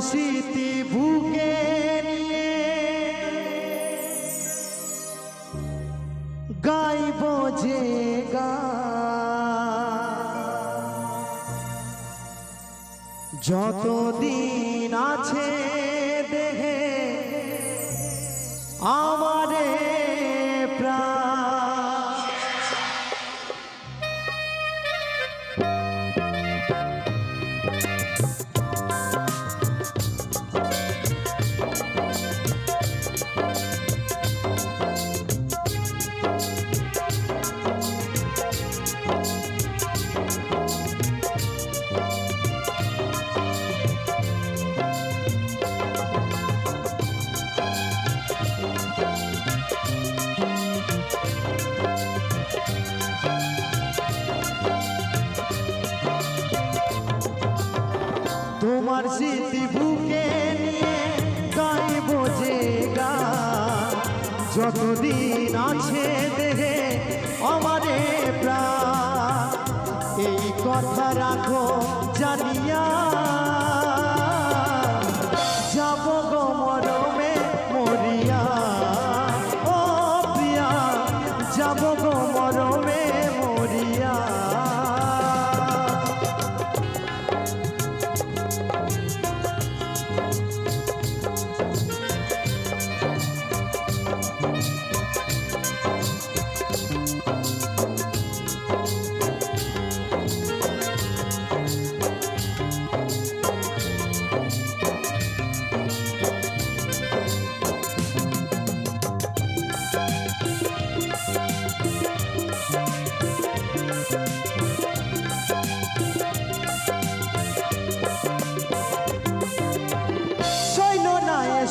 স্মৃতি বুকে নিয়ে গাইব যে যতদিন আছে দেহে আমারে প্রাণ। তোমার স্মৃতি বুকে নিয়ে গাইব যে গান যতদিন আছে দেহে আমারে প্রাণ। এই কথা রাখো জানিয়া যাব গো মরমে মরিয়া, ও প্রিয়া যাব গো মরমে মরিয়া।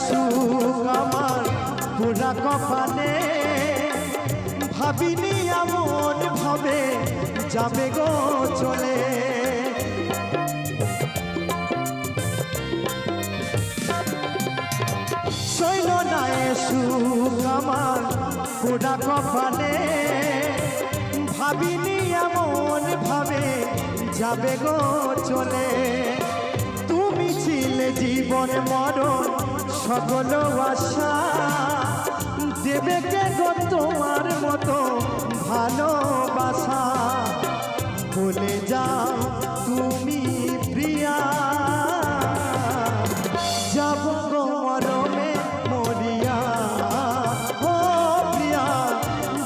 সুখ আমার পুরা কপালে ভাবিনি এমন ভাবে যাবে গো চলে। শৈল নাই সুখ আমার পুরা কপালে ভাবিনি এমন ভাবে যাবে গো চলে। তুমি ছিলে জীবন মরণ সকল আশা দেবে কে গো তোমার মতো ভালোবাসা। বলে যাও তুমি প্রিয়া যাব গো মরমে মরিয়া, ও প্রিয়া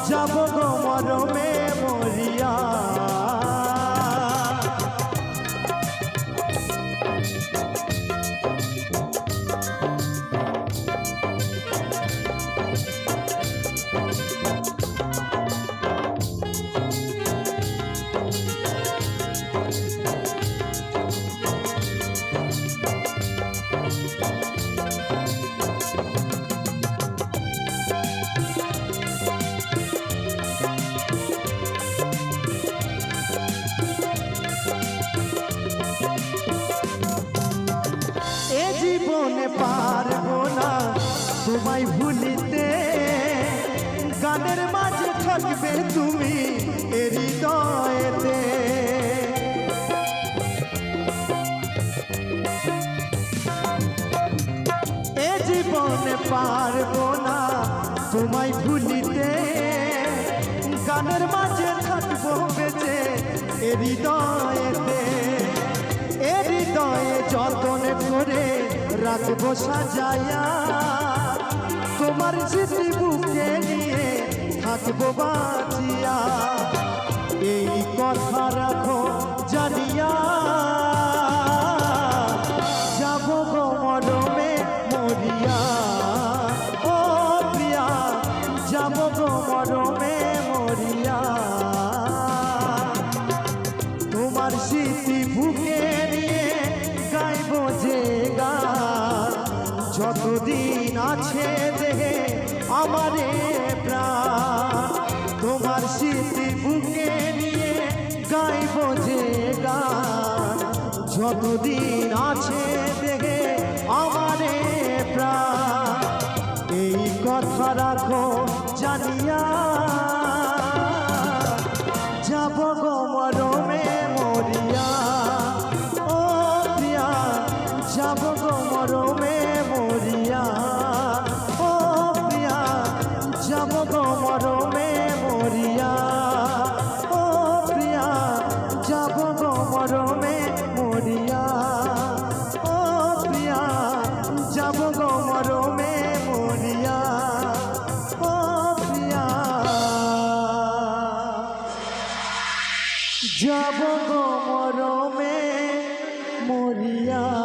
যাব গো মরমে মরিয়া। জীবনে পারবো না তোমায় ভুলিতে, গানের মাঝে থাকবে তুমি হৃদয়েতে। এ জীবনে পারবো না তোমায় ভুলিতে, গানের মাঝে থাকবো বেঁচে হৃদয়েতে। এ হৃদয়ে যতন করে রাখবো সাজায়া, তোমার স্মৃতি বুকে নিয়ে থাকবো বাঁচিয়া। এই কথা রাখো জানিয়া যাব গো মরমে মরিয়া, ও প্রিয়া যাব গো মরমে মরিয়া। তোমার স্মৃতি বুকে নিয়ে গাইব যে গান যতদিন আছে দেহে আমারে প্রাণ। তোমার স্মৃতি বুকে নিয়ে গাইব যে গান যতদিন আছে দেহে আমারে প্রাণ। এই কথা রাখো জানিয়া যাব গো মরমে মরিয়া, ও প্রিয়া যাব গো মরমে মরিয়া ও প্রিয়া যাব গো মরমে মরিয়া ও প্রিয়া যাব গো মরমে মরিয়া ও প্রিয়া যাব গো মরমে মরিয়া ও প্রিয়া যাব গো মরমে মরিয়া।